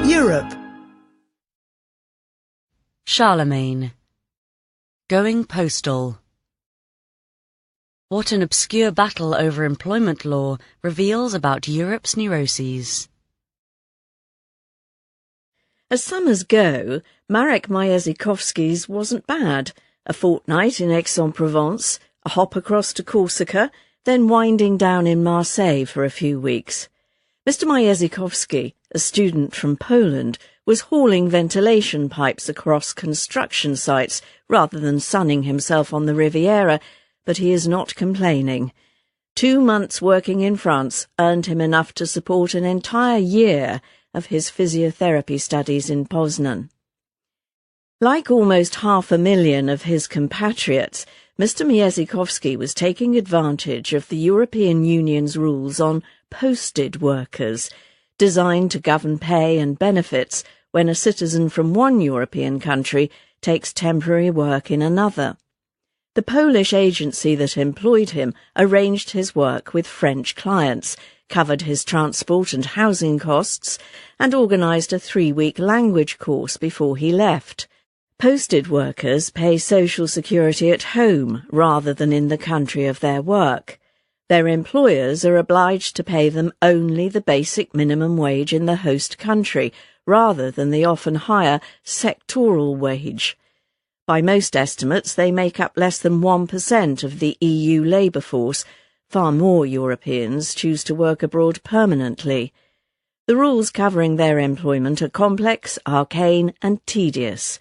Europe. Charlemagne. Going postal. What an obscure battle over employment law reveals about Europe's neuroses. As summers go, Marek Majezikowski's wasn't bad. A fortnight in Aix-en-Provence, a hop across to Corsica, then winding down in Marseille for a few weeks. Mr. Majezikowski, a student from Poland, was hauling ventilation pipes across construction sites rather than sunning himself on the Riviera, but he is not complaining. 2 months working in France earned him enough to support an entire year of his physiotherapy studies in Poznan. Like almost 500,000 of his compatriots, Mr. Majezikowski was taking advantage of the European Union's rules on posted workers, designed to govern pay and benefits when a citizen from one European country takes temporary work in another. The Polish agency that employed him arranged his work with French clients, covered his transport and housing costs, and organised a 3-week language course before he left. Posted workers pay social security at home rather than in the country of their work. Their employers are obliged to pay them only the basic minimum wage in the host country, rather than the often higher sectoral wage. By most estimates, they make up less than 1% of the EU labour force. Far more Europeans choose to work abroad permanently. The rules covering their employment are complex, arcane and tedious,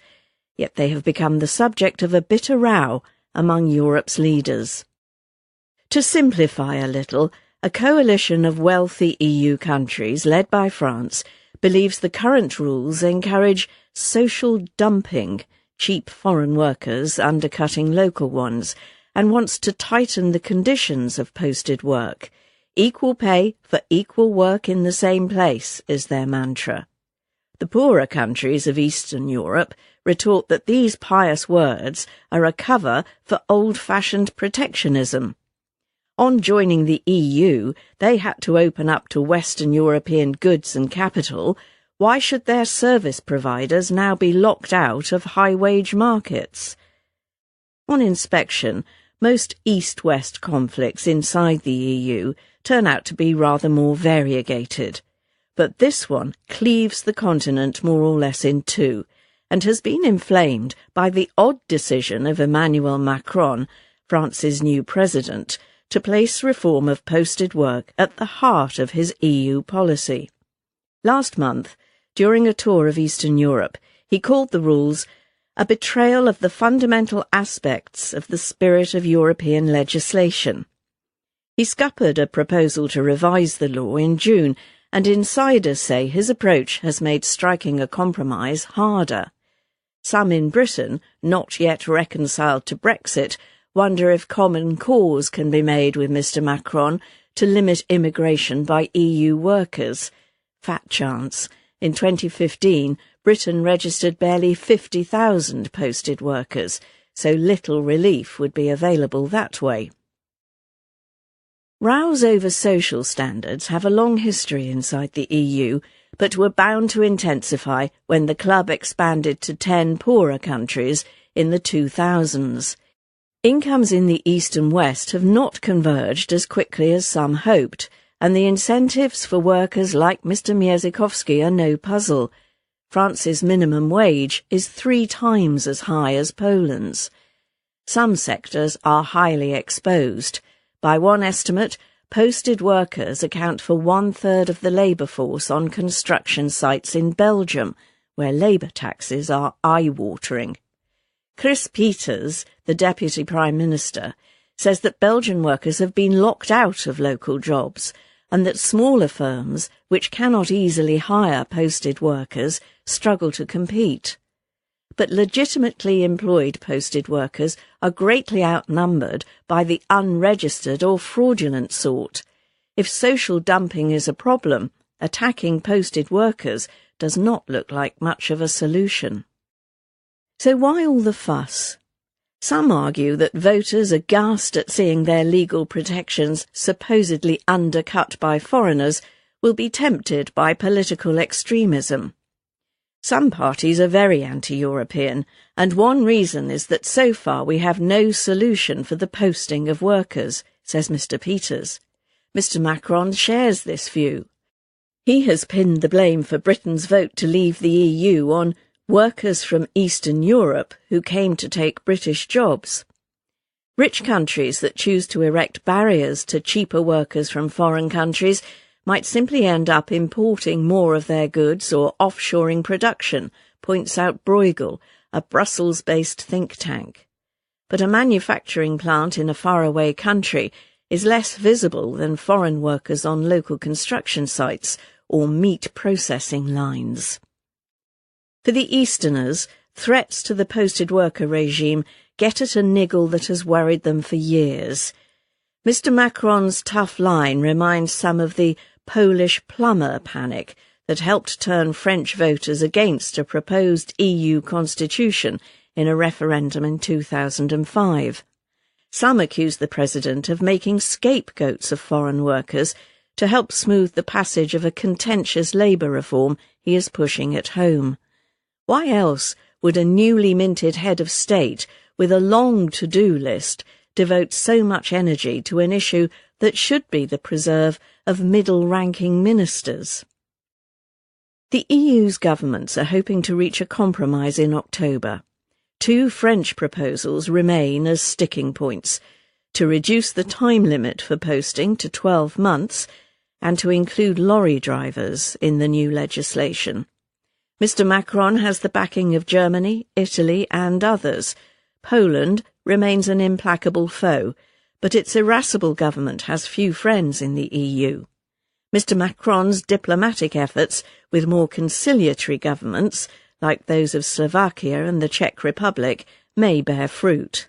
yet they have become the subject of a bitter row among Europe's leaders. To simplify a little, a coalition of wealthy EU countries, led by France, believes the current rules encourage social dumping, cheap foreign workers undercutting local ones, and wants to tighten the conditions of posted work. Equal pay for equal work in the same place is their mantra. The poorer countries of Eastern Europe retort that these pious words are a cover for old-fashioned protectionism. On joining the EU, they had to open up to Western European goods and capital. Why should their service providers now be locked out of high-wage markets? On inspection, most East-West conflicts inside the EU turn out to be rather more variegated. But this one cleaves the continent more or less in two, and has been inflamed by the odd decision of Emmanuel Macron, France's new president, to place reform of posted work at the heart of his EU policy. Last month, during a tour of Eastern Europe, he called the rules a betrayal of the fundamental aspects of the spirit of European legislation. He scuppered a proposal to revise the law in June, and insiders say his approach has made striking a compromise harder. Some in Britain, not yet reconciled to Brexit, wonder if common cause can be made with Mr. Macron to limit immigration by EU workers. Fat chance. In 2015, Britain registered barely 50,000 posted workers, so little relief would be available that way. Rows over social standards have a long history inside the EU, but were bound to intensify when the club expanded to 10 poorer countries in the 2000s. Incomes in the East and West have not converged as quickly as some hoped, and the incentives for workers like Mr. Majezikowski are no puzzle. France's minimum wage is 3 times as high as Poland's. Some sectors are highly exposed. By one estimate, posted workers account for 1/3 of the labour force on construction sites in Belgium, where labour taxes are eye-watering. Chris Peters, the Deputy Prime Minister, says that Belgian workers have been locked out of local jobs, and that smaller firms, which cannot easily hire posted workers, struggle to compete. But legitimately employed posted workers are greatly outnumbered by the unregistered or fraudulent sort. If social dumping is a problem, attacking posted workers does not look like much of a solution. So why all the fuss? Some argue that voters, aghast at seeing their legal protections supposedly undercut by foreigners, will be tempted by political extremism. Some parties are very anti-European, and one reason is that so far we have no solution for the posting of workers, says Mr. Peters. Mr. Macron shares this view. He has pinned the blame for Britain's vote to leave the EU on workers from Eastern Europe who came to take British jobs. Rich countries that choose to erect barriers to cheaper workers from foreign countries might simply end up importing more of their goods or offshoring production, points out Bruegel, a Brussels-based think tank. But a manufacturing plant in a faraway country is less visible than foreign workers on local construction sites or meat processing lines. For the Easterners, threats to the posted worker regime get at a niggle that has worried them for years. Mr. Macron's tough line reminds some of the Polish plumber panic that helped turn French voters against a proposed EU constitution in a referendum in 2005. Some accuse the president of making scapegoats of foreign workers to help smooth the passage of a contentious labour reform he is pushing at home. Why else would a newly minted head of state with a long to-do list devote so much energy to an issue that should be the preserve of middle-ranking ministers? The EU's governments are hoping to reach a compromise in October. Two French proposals remain as sticking points: to reduce the time limit for posting to 12 months and to include lorry drivers in the new legislation. Mr. Macron has the backing of Germany, Italy and others. Poland remains an implacable foe, but its irascible government has few friends in the EU. Mr. Macron's diplomatic efforts with more conciliatory governments, like those of Slovakia and the Czech Republic, may bear fruit.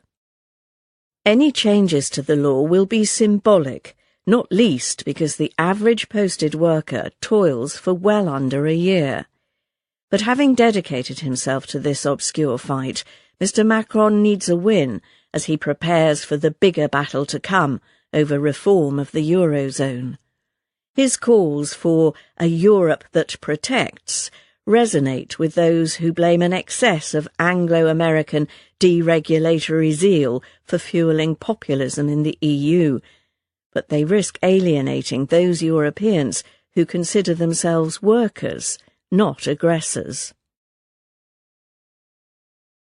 Any changes to the law will be symbolic, not least because the average posted worker toils for well under a year. But having dedicated himself to this obscure fight, Mr. Macron needs a win as he prepares for the bigger battle to come over reform of the Eurozone. His calls for a Europe that protects resonate with those who blame an excess of Anglo-American deregulatory zeal for fueling populism in the EU, but they risk alienating those Europeans who consider themselves workers, not aggressors.